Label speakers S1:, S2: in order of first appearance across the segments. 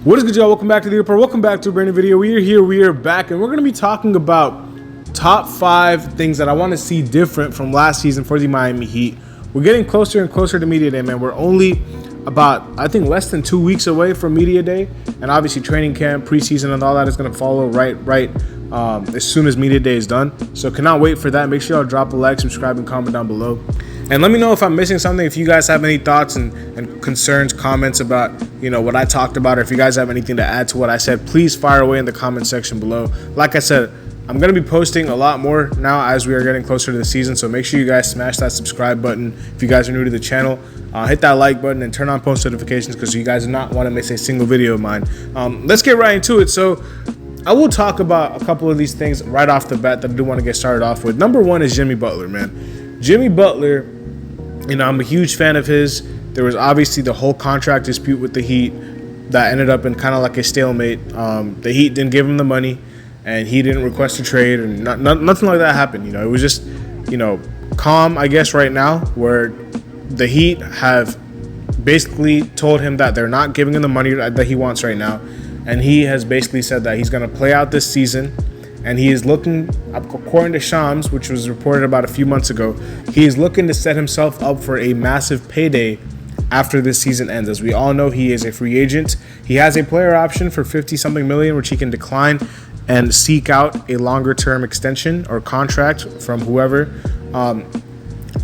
S1: What is good, y'all? Welcome back to the report. Welcome back to a brand new video. We are back, and we're going to be talking about top 5 things that I want to see different from last season for the Miami Heat. We're getting closer and closer to Media Day, man. We're only about, I think, less than 2 weeks away from Media Day, and obviously training camp, preseason, and all that is going to follow right as soon as Media Day is done. So cannot wait for that. Make sure y'all drop a like, subscribe, and comment down below. And let me know if I'm missing something, if you guys have any thoughts and concerns, comments about, what I talked about, or if you guys have anything to add to what I said, please fire away in the comment section below. Like I said, I'm going to be posting a lot more now as we are getting closer to the season, so make sure you guys smash that subscribe button. If you guys are new to the channel, hit that like button and turn on post notifications because you guys do not want to miss a single video of mine. Let's get right into it. So I will talk about a couple of these things right off the bat that I do want to get started off with. Number one is Jimmy Butler, man. Jimmy Butler, I'm a huge fan of his. There was obviously the whole contract dispute with the Heat that ended up in kind of like a stalemate. The Heat didn't give him the money, and he didn't request a trade, and nothing like that happened. It was just, calm, I guess, right now, where the Heat have basically told him that they're not giving him the money that he wants right now, and he has basically said that he's going to play out this season. And he is looking, according to Shams, which was reported about a few months ago, he is looking to set himself up for a massive payday after this season ends. As we all know, he is a free agent. He has a player option for 50-something million, which he can decline and seek out a longer-term extension or contract from whoever.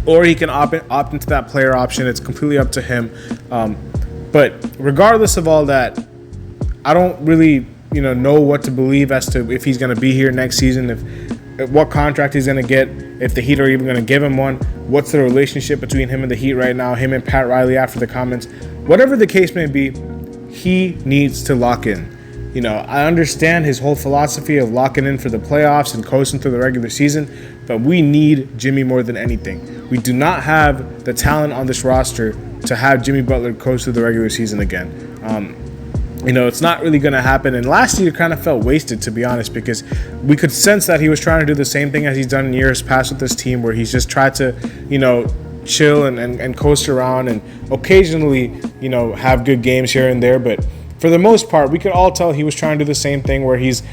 S1: Or he can opt into that player option. It's completely up to him. But regardless of all that, I don't really know what to believe as to if he's going to be here next season, if what contract he's going to get, if the Heat are even going to give him one, what's the relationship between him and the Heat right now, him and Pat Riley after the comments. Whatever the case may be, he needs to lock in. I understand his whole philosophy of locking in for the playoffs and coasting through the regular season, but we need Jimmy more than anything. We do not have the talent on this roster to have Jimmy Butler coast through the regular season again. It's not really going to happen. And last year kind of felt wasted, to be honest, because we could sense that he was trying to do the same thing as he's done in years past with this team, where he's just tried to, chill and coast around and occasionally, have good games here and there. But for the most part, we could all tell he was trying to do the same thing where he's,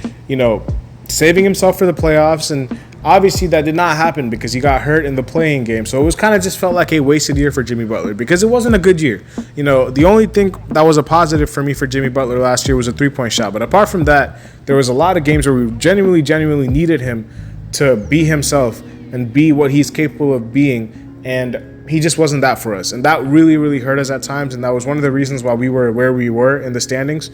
S1: saving himself for the playoffs. And obviously that did not happen because he got hurt in the playing game. So it was kind of just felt like a wasted year for Jimmy Butler because it wasn't a good year. The only thing that was a positive for me for Jimmy Butler last year was a 3-point shot. But apart from that, there was a lot of games where we genuinely needed him to be himself and be what he's capable of being. And he just wasn't that for us. And that really hurt us at times. And that was one of the reasons why we were where we were in the standings.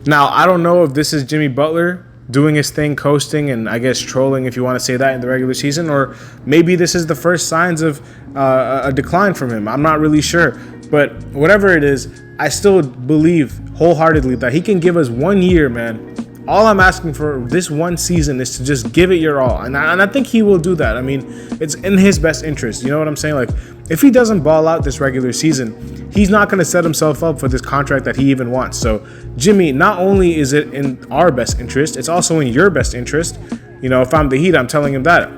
S1: Now, I don't know if this is Jimmy Butler doing his thing, coasting, and I guess trolling, if you want to say that, in the regular season, or maybe this is the first signs of a decline from him. I'm not really sure, but whatever it is, I still believe wholeheartedly that he can give us 1 year, man. All I'm asking for this one season is to just give it your all, and I think he will do that. I mean, it's in his best interest. You know what I'm saying? Like, if he doesn't ball out this regular season, he's not going to set himself up for this contract that he even wants. So, Jimmy, not only is it in our best interest, it's also in your best interest. If I'm the Heat, I'm telling him that.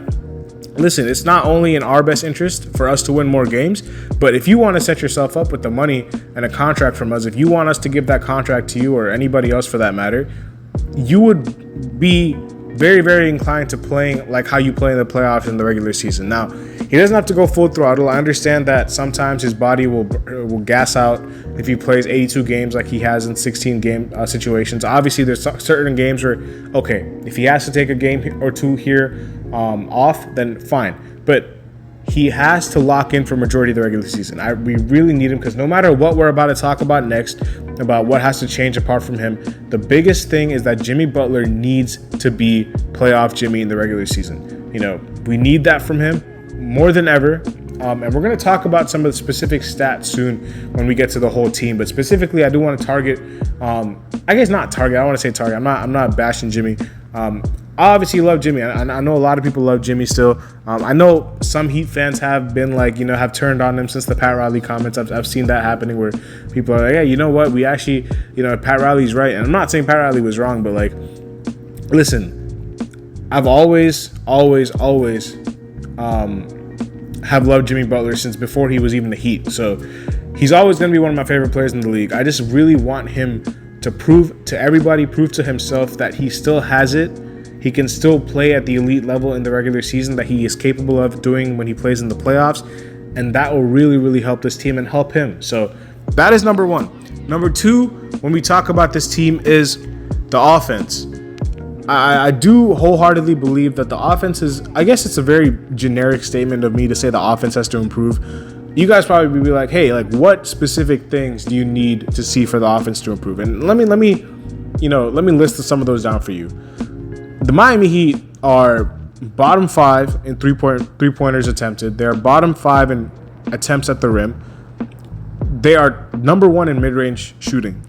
S1: Listen, it's not only in our best interest for us to win more games, but if you want to set yourself up with the money and a contract from us, if you want us to give that contract to you or anybody else for that matter, you would be very inclined to playing like how you play in the playoffs in the regular season. Now, he doesn't have to go full throttle. I understand that sometimes his body will gas out if he plays 82 games like he has in 16 game situations. Obviously, there's certain games where, okay, if he has to take a game or two here off, then fine. But he has to lock in for majority of the regular season. We really need him because no matter what we're about to talk about next, about what has to change apart from him, the biggest thing is that Jimmy Butler needs to be playoff Jimmy in the regular season. We need that from him more than ever. And we're going to talk about some of the specific stats soon when we get to the whole team. But specifically, I do want to target, I guess not target. I don't want to say target. I'm not bashing Jimmy. I obviously love Jimmy. I know a lot of people love Jimmy still. I know some Heat fans have been like, have turned on him since the Pat Riley comments. I've seen that happening where people are like, yeah, you know what? We actually, Pat Riley's right. And I'm not saying Pat Riley was wrong, but like, listen, I've always have loved Jimmy Butler since before he was even the Heat. So he's always going to be one of my favorite players in the league. I just really want him to prove to everybody, prove to himself that he still has it. He can still play at the elite level in the regular season that he is capable of doing when he plays in the playoffs. And that will really, really help this team and help him. So that is number one. Number two, when we talk about this team, is the offense. I do wholeheartedly believe that the offense is, I guess it's a very generic statement of me to say the offense has to improve. You guys probably be like, hey, like what specific things do you need to see for the offense to improve? And let me list some of those down for you. The Miami Heat are bottom 5 in three-pointers attempted. They're bottom 5 in attempts at the rim. They are number 1 in mid-range shooting.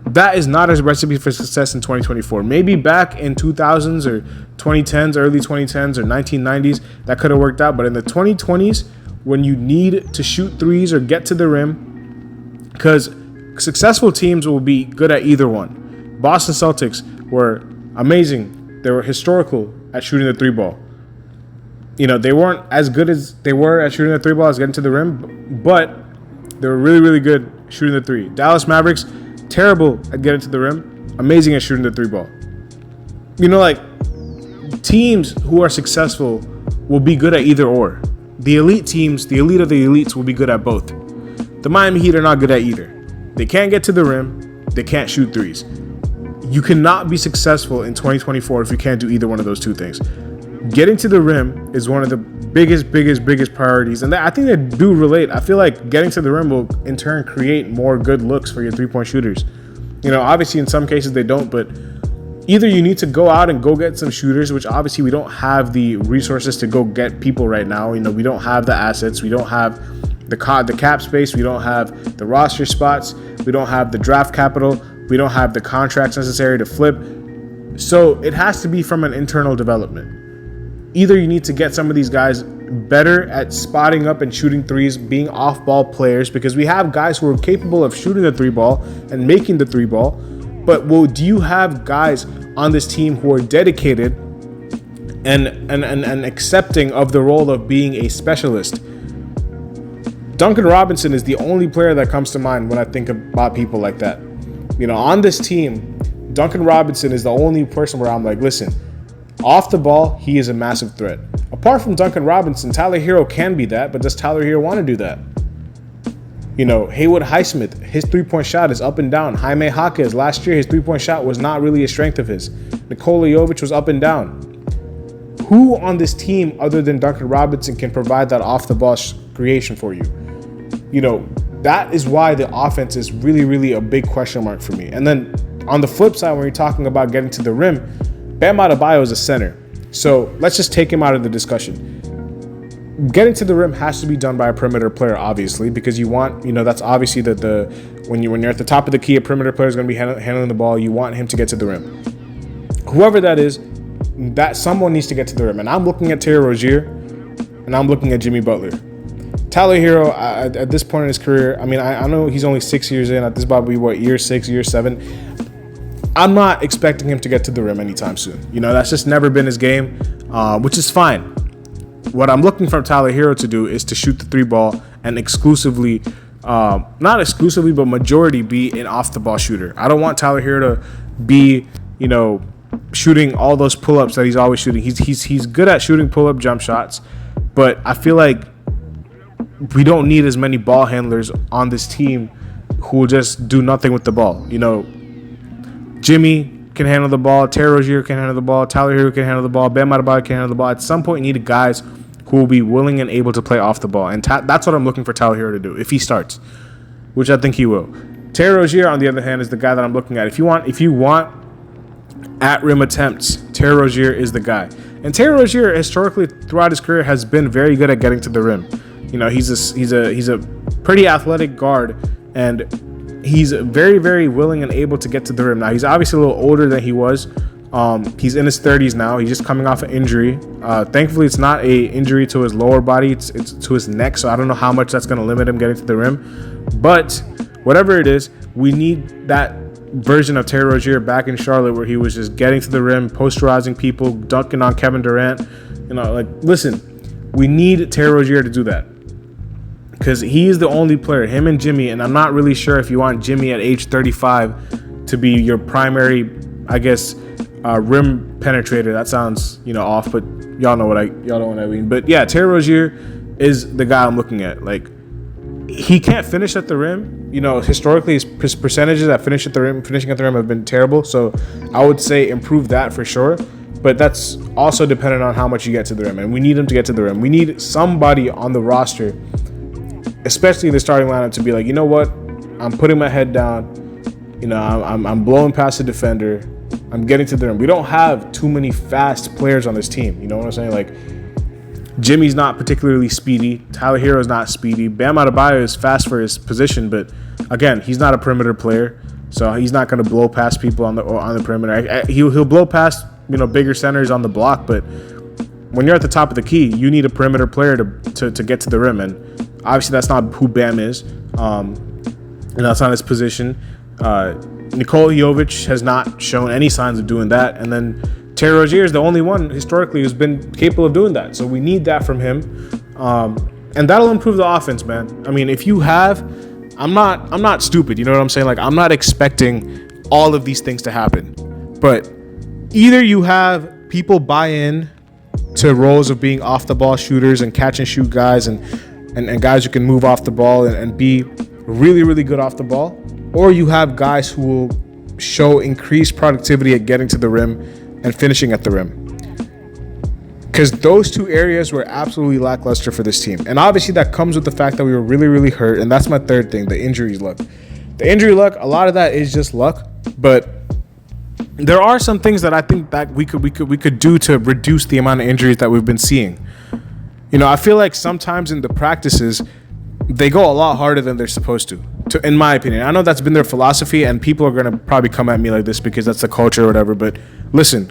S1: That is not a recipe for success in 2024. Maybe back in 2000s or 2010s, early 2010s or 1990s, that could have worked out. But in the 2020s, when you need to shoot threes or get to the rim, because successful teams will be good at either one. Boston Celtics were amazing. They were historical at shooting the three ball. You know, they weren't as good as they were at shooting the three ball as getting to the rim, but they were really, really good shooting the three. Dallas Mavericks, terrible at getting to the rim, amazing at shooting the three ball. You know, like, teams who are successful will be good at either or. The elite teams, the elite of the elites, will be good at both. The Miami Heat are not good at either. They can't get to the rim. They can't shoot threes. You cannot be successful in 2024 if you can't do either one of those two things. Getting to the rim is one of the biggest priorities. And I think they do relate. I feel like getting to the rim will, in turn, create more good looks for your three-point shooters. You know, obviously, in some cases they don't, but either you need to go out and go get some shooters, which obviously we don't have the resources to go get people right now. You know, we don't have the assets. We don't have the cap space. We don't have the roster spots. We don't have the draft capital. We don't have the contracts necessary to flip. So it has to be from an internal development. Either you need to get some of these guys better at spotting up and shooting threes, being off-ball players, because we have guys who are capable of shooting the three ball and making the three ball. But do you have guys on this team who are dedicated and accepting of the role of being a specialist? Duncan Robinson is the only player that comes to mind when I think about people like that. You know, on this team, Duncan Robinson is the only person where I'm like, listen, off the ball, he is a massive threat. Apart from Duncan Robinson, Tyler Hero can be that, but does Tyler Hero want to do that? You know, Haywood Highsmith, his three-point shot is up and down. Jaime Jaquez, last year, his three-point shot was not really a strength of his. Nikola Jovic was up and down. Who on this team, other than Duncan Robinson, can provide that off-the-ball creation for you? You know, that is why the offense is really, really a big question mark for me. And then on the flip side, when you're talking about getting to the rim, Bam Adebayo is a center. So let's just take him out of the discussion. Getting to the rim has to be done by a perimeter player, obviously, because you want, you know, that's obviously when you're at the top of the key, a perimeter player is going to be handling the ball. You want him to get to the rim. Whoever that is, that someone needs to get to the rim. And I'm looking at Terry Rozier, and I'm looking at Jimmy Butler. Tyler Hero, at this point in his career, I mean, I know he's only 6 years in. At this probably year 6, year 7. I'm not expecting him to get to the rim anytime soon. You know, that's just never been his game, which is fine. What I'm looking for Tyler Hero to do is to shoot the three ball and exclusively, not exclusively, but majority be an off the ball shooter. I don't want Tyler Hero to be, you know, shooting all those pull-ups that he's always shooting. He's good at shooting pull-up jump shots, but I feel like we don't need as many ball handlers on this team who will just do nothing with the ball. You know, Jimmy can handle the ball, Terry Rozier can handle the ball, Tyler Hero can handle the ball, Bam Adebayo can handle the ball. At some point, you need guys who will be willing and able to play off the ball, and that's what I'm looking for Tyler Hero to do if he starts, which I think he will. Terry Rozier, on the other hand, is the guy that I'm looking at. If you want at rim attempts, Terry Rozier is the guy. And Terry Rozier, historically throughout his career, has been very good at getting to the rim. You know, he's a pretty athletic guard, and he's very, very willing and able to get to the rim. Now, he's obviously a little older than he was. He's in his 30s now. He's just coming off an injury. Thankfully, it's not a injury to his lower body. It's to his neck, so I don't know how much that's going to limit him getting to the rim. But whatever it is, we need that version of Terry Rozier back in Charlotte where he was just getting to the rim, posterizing people, dunking on Kevin Durant. You know, like, listen, we need Terry Rozier to do that. Because he is the only player, him and Jimmy, and I'm not really sure if you want Jimmy at age 35 to be your primary, I guess, rim penetrator. That sounds, off, but y'all know what I mean. But yeah, Terry Rozier is the guy I'm looking at. Like, he can't finish at the rim. Historically, his percentages at finishing at the rim have been terrible. So I would say improve that for sure. But that's also dependent on how much you get to the rim. And we need him to get to the rim. We need somebody on the roster, especially the starting lineup, to be like, you know what? I'm putting my head down. I'm blowing past the defender. I'm getting to the rim. We don't have too many fast players on this team. You know what I'm saying? Like, Jimmy's not particularly speedy. Tyler Hero's not speedy. Bam Adebayo is fast for his position, but again, he's not a perimeter player, so he's not going to blow past people on the perimeter. He'll blow past bigger centers on the block, but when you're at the top of the key, you need a perimeter player to get to the rim, and obviously that's not who Bam is, and that's not his position. Nikola Jovic has not shown any signs of doing that, and then Terry Rozier is the only one historically who's been capable of doing that. So we need that from him, and that'll improve the offense, man. I mean, if you have, I'm not stupid. You know what I'm saying? Like, I'm not expecting all of these things to happen, but either you have people buy in to roles of being off the ball shooters and catch and shoot guys, and guys who can move off the ball and be really, really good off the ball, or you have guys who will show increased productivity at getting to the rim and finishing at the rim. Because those two areas were absolutely lackluster for this team. And obviously that comes with the fact that we were really, really hurt. And that's my third thing, the injuries luck. The injury luck, a lot of that is just luck. But there are some things that I think that we could do to reduce the amount of injuries that we've been seeing. I feel like sometimes in the practices, they go a lot harder than they're supposed to, in my opinion. I know that's been their philosophy, and people are going to probably come at me like this because that's the culture or whatever, but listen,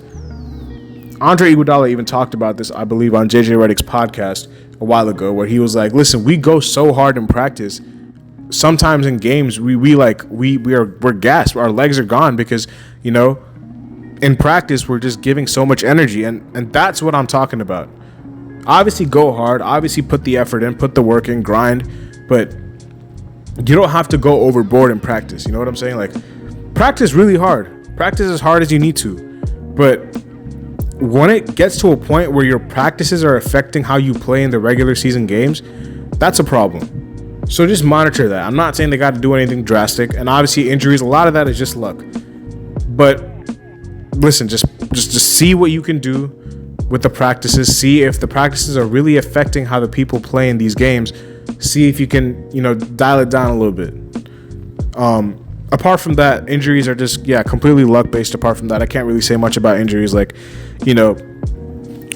S1: Andre Iguodala even talked about this, I believe, on JJ Redick's podcast a while ago, where he was like, listen, we go so hard in practice. Sometimes in games, we're gassed. Our legs are gone because, in practice, we're just giving so much energy, and that's what I'm talking about. Obviously, go hard. Obviously, put the effort in, put the work in, grind. But you don't have to go overboard in practice. You know what I'm saying? Like, practice really hard. Practice as hard as you need to. But when it gets to a point where your practices are affecting how you play in the regular season games, that's a problem. So just monitor that. I'm not saying they got to do anything drastic. And obviously, injuries, a lot of that is just luck. But listen, just see what you can do with the practices. See if the practices are really affecting how the people play in these games. See if you can, dial it down a little bit. Apart from that, injuries are just, completely luck based. Apart from that, I can't really say much about injuries. Like,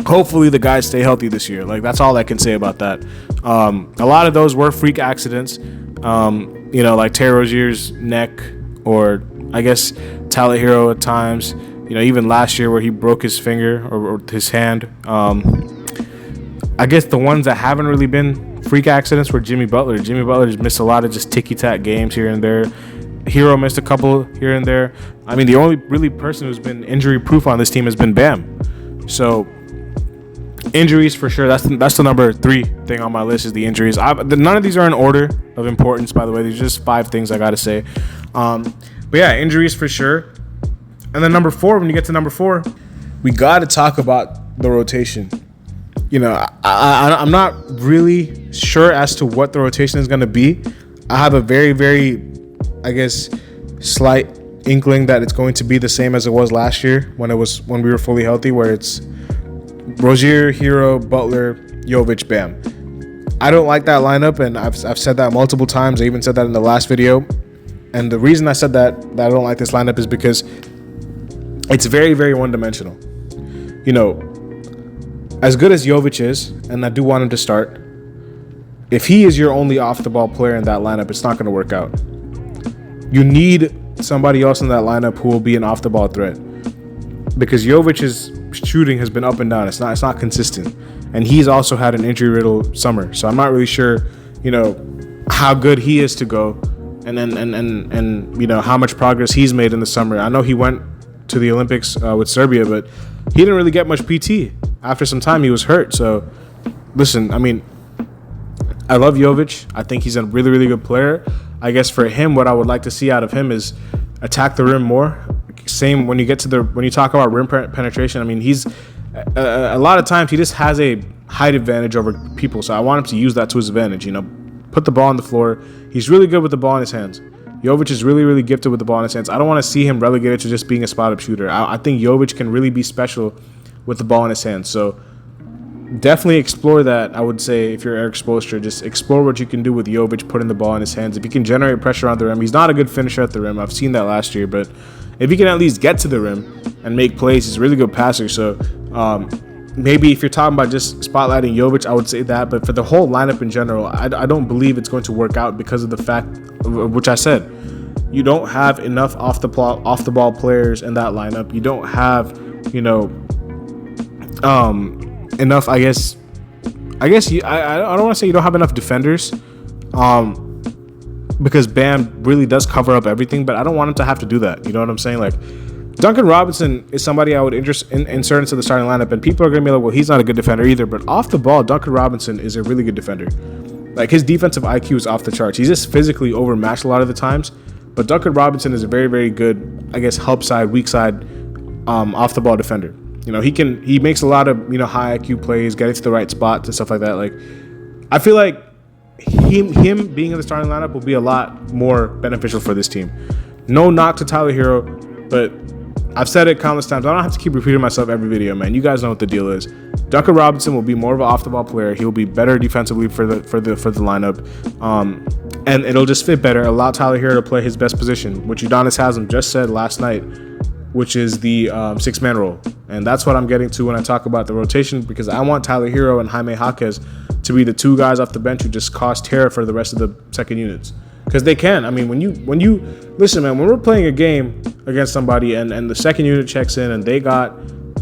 S1: hopefully the guys stay healthy this year. Like, that's all I can say about that. A lot of those were freak accidents. Like Terry Rozier's neck, or I guess Tyler Hero at times. Even last year where he broke his finger or his hand. I guess the ones that haven't really been freak accidents were Jimmy Butler. Jimmy Butler just missed a lot of just ticky-tack games here and there. Hero missed a couple here and there. I mean, the only really person who's been injury-proof on this team has been Bam. So, injuries for sure. That's the number 3 thing on my list is the injuries. None of these are in order of importance, by the way. These are just 5 things I got to say. But yeah, injuries for sure. And then number 4, when you get to number 4, we got to talk about the rotation. I'm not really sure as to what the rotation is going to be. I have a very, very, I guess, slight inkling that it's going to be the same as it was last year when we were fully healthy, where it's Rozier, Hero, Butler, Jovic, Bam. I don't like that lineup, and I've said that multiple times. I even said that in the last video. And the reason I said that I don't like this lineup is because it's very, very one-dimensional. As good as Jovic is, and I do want him to start, if he is your only off-the-ball player in that lineup, it's not going to work out. You need somebody else in that lineup who will be an off-the-ball threat, because Jovic's shooting has been up and down. It's not consistent, and he's also had an injury-riddled summer. So I'm not really sure, how good he is to go, and how much progress he's made in the summer. I know he went to the Olympics with Serbia, but he didn't really get much PT. After some time, he was hurt. So, listen, I mean, I love Jovic. I think he's a really, really good player. I guess for him, what I would like to see out of him is attack the rim more. Same when you talk about rim penetration. I mean, he's a lot of times he just has a height advantage over people. So I want him to use that to his advantage. Put the ball on the floor. He's really good with the ball in his hands. Jovic is really, really gifted with the ball in his hands. I don't want to see him relegated to just being a spot-up shooter. I think Jovic can really be special with the ball in his hands. So definitely explore that. I would say if you're Eric Spoelstra, just explore what you can do with Jovic putting the ball in his hands. If he can generate pressure on the rim, he's not a good finisher at the rim. I've seen that last year, but if he can at least get to the rim and make plays, he's a really good passer. So maybe if you're talking about just spotlighting Jovic, I would say that. But for the whole lineup in general, I don't believe it's going to work out because of the fact, which I said, you don't have enough off the ball players in that lineup. You don't have, enough. I don't want to say you don't have enough defenders, because Bam really does cover up everything. But I don't want him to have to do that. You know what I'm saying? Like, Duncan Robinson is somebody I would insert into the starting lineup, and people are going to be like, well, he's not a good defender either. But off the ball, Duncan Robinson is a really good defender. Like, his defensive IQ is off the charts. He's just physically overmatched a lot of the times. But Duncan Robinson is a very, very good, help side, weak side, off the ball defender. He makes a lot of, high IQ plays, getting to the right spots and stuff like that. Like, I feel like him being in the starting lineup will be a lot more beneficial for this team. No knock to Tyler Hero, but I've said it countless times. I don't have to keep repeating myself every video, man. You guys know what the deal is. Duncan Robinson will be more of an off-the-ball player. He'll be better defensively for the lineup, and it'll just fit better. Allow Tyler Hero to play his best position, which Udonis Haslem just said last night, which is the six-man role. And that's what I'm getting to when I talk about the rotation, because I want Tyler Hero and Jaime Jaquez to be the two guys off the bench who just cause terror for the rest of the second units. Because they can. I mean, when you listen, man, when we're playing a game against somebody and the second unit checks in and they got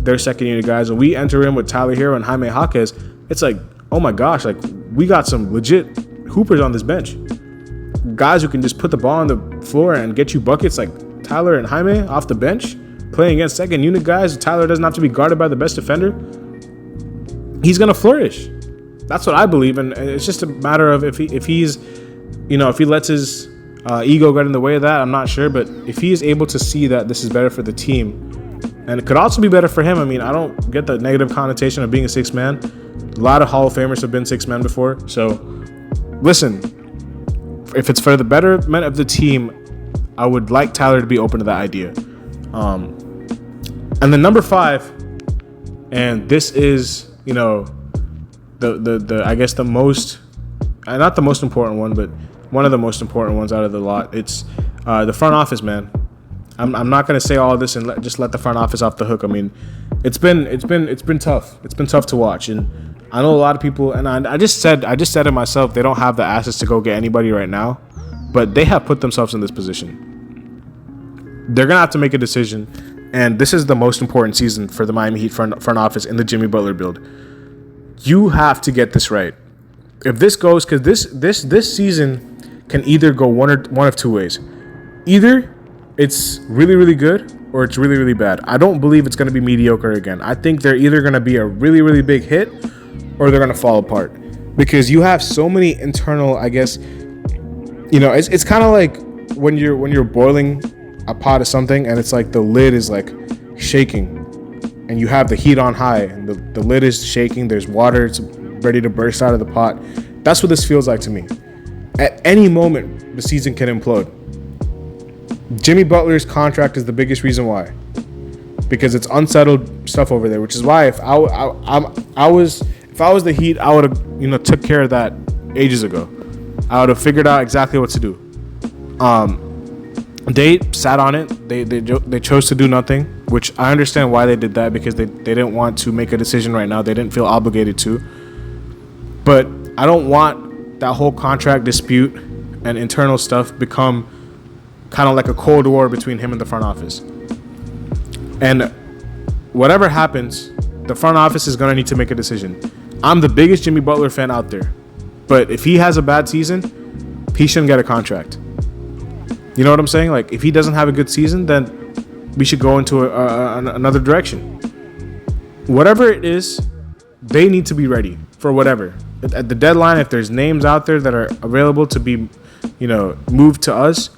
S1: their second unit guys, and we enter in with Tyler Hero and Jaime Jaquez, it's like, oh my gosh, like, we got some legit hoopers on this bench. Guys who can just put the ball on the floor and get you buckets, like Tyler and Jaime off the bench, playing against second unit guys. Tyler doesn't have to be guarded by the best defender. He's gonna flourish. That's what I believe, and it's just a matter of if he lets his ego get in the way of that. I'm not sure, but if he is able to see that this is better for the team, and it could also be better for him. I mean, I don't get the negative connotation of being a six man. A lot of Hall of Famers have been six men before. So, listen, if it's for the betterment of the team, I would like Tyler to be open to that idea. And then number 5, and this is, the I guess the most, not the most important one, but one of the most important ones out of the lot. It's the front office, man. I'm not gonna say all of this and just let the front office off the hook. I mean, it's been tough. It's been tough to watch, and I know a lot of people. And I just said it myself. They don't have the assets to go get anybody right now, but they have put themselves in this position. They're gonna have to make a decision, and this is the most important season for the Miami Heat front office in the Jimmy Butler build. You have to get this right. If this goes, because this season can either go one of two ways. Either it's really, really good, or it's really, really bad. I don't believe it's going to be mediocre again. I think they're either going to be a really, really big hit, or they're going to fall apart. Because you have so many internal, I guess, it's kind of like when you're boiling a pot of something, and it's like the lid is like shaking, and you have the heat on high, and the lid is shaking. There's water, it's ready to burst out of the pot. That's what this feels like to me. At any moment, the season can implode. Jimmy Butler's contract is the biggest reason why, because it's unsettled stuff over there. Which is why if I was the Heat, I would have took care of that ages ago. I would have figured out exactly what to do. They sat on it. They chose to do nothing, which I understand why they did that, because they didn't want to make a decision right now. They didn't feel obligated to. But I don't want that whole contract dispute and internal stuff become kind of like a cold war between him and the front office. And whatever happens, the front office is going to need to make a decision. I'm the biggest Jimmy Butler fan out there, but if he has a bad season, he shouldn't get a contract. You know what I'm saying? Like, if he doesn't have a good season, then we should go into another direction. Whatever it is, they need to be ready for whatever. At the deadline, if there's names out there that are available to be, moved to us,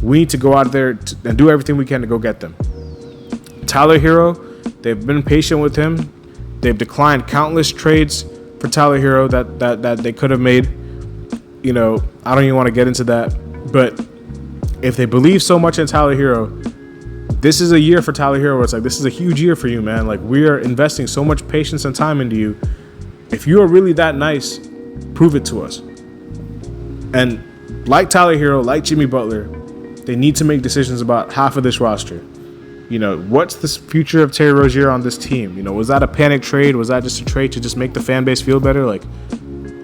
S1: We need to go out there and do everything we can to go get them. Tyler Hero, they've been patient with him. They've declined countless trades for Tyler Hero that they could have made. You know, I don't even want to get into that. But if they believe so much in Tyler Hero, this is a year for Tyler Hero where it's like, this is a huge year for you, man. Like, we are investing so much patience and time into you. If you are really that nice, prove it to us. And like Tyler Hero, like Jimmy Butler, they need to make decisions about half of this roster. You know, what's the future of Terry Rozier on this team? You know, was that a panic trade? Was that just a trade to just make the fan base feel better? Like,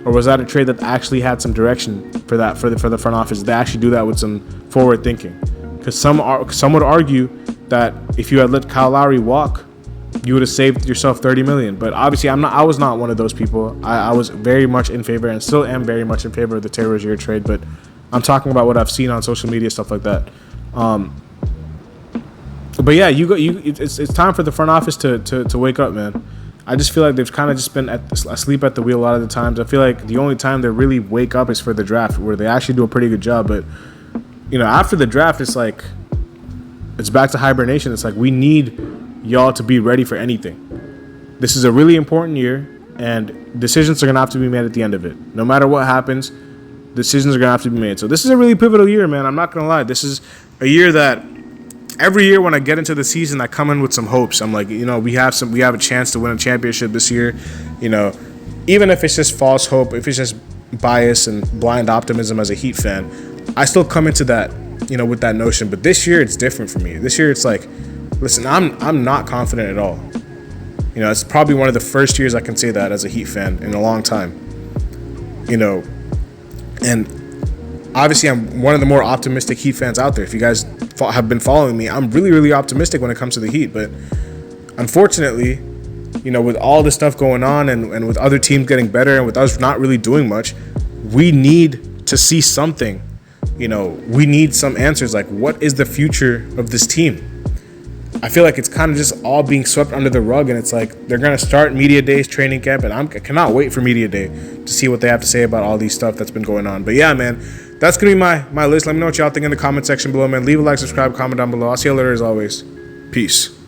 S1: or was that a trade that actually had some direction for the front office? They actually do that with some forward thinking. Because some would argue that if you had let Kyle Lowry walk, you would have saved yourself $30 million. But obviously, I was not one of those people. I was very much in favor and still am very much in favor of the Terry Rozier trade. But I'm talking about what I've seen on social media, stuff like that. But yeah, it's time for the front office to wake up, man. I just feel like they've kind of just been asleep at the wheel a lot of the times. I feel like the only time they really wake up is for the draft, where they actually do a pretty good job. But, you know, after the draft, it's like, it's back to hibernation. It's like, we need y'all to be ready for anything. This is a really important year, and decisions are going to have to be made at the end of it. No matter what happens, decisions are going to have to be made. So this is a really pivotal year, man. I'm not going to lie. This is a year that every year when I get into the season, I come in with some hopes. I'm like, you know, we have a chance to win a championship this year. You know, even if it's just false hope, if it's just bias and blind optimism as a Heat fan, I still come into that, you know, with that notion. But this year, it's different for me. This year, it's like, listen, I'm not confident at all. You know, it's probably one of the first years I can say that as a Heat fan in a long time. You know, and obviously, I'm one of the more optimistic Heat fans out there. If you guys have been following me, I'm really, really optimistic when it comes to the Heat. But unfortunately, you know, with all this stuff going on and with other teams getting better and with us not really doing much, we need to see something. You know, we need some answers. Like, what is the future of this team? I feel like it's kind of just all being swept under the rug, and it's like they're going to start Media Day's training camp, and I cannot wait for Media Day to see what they have to say about all these stuff that's been going on. But yeah, man, that's going to be my list. Let me know what y'all think in the comment section below, man. Leave a like, subscribe, comment down below. I'll see you later as always. Peace.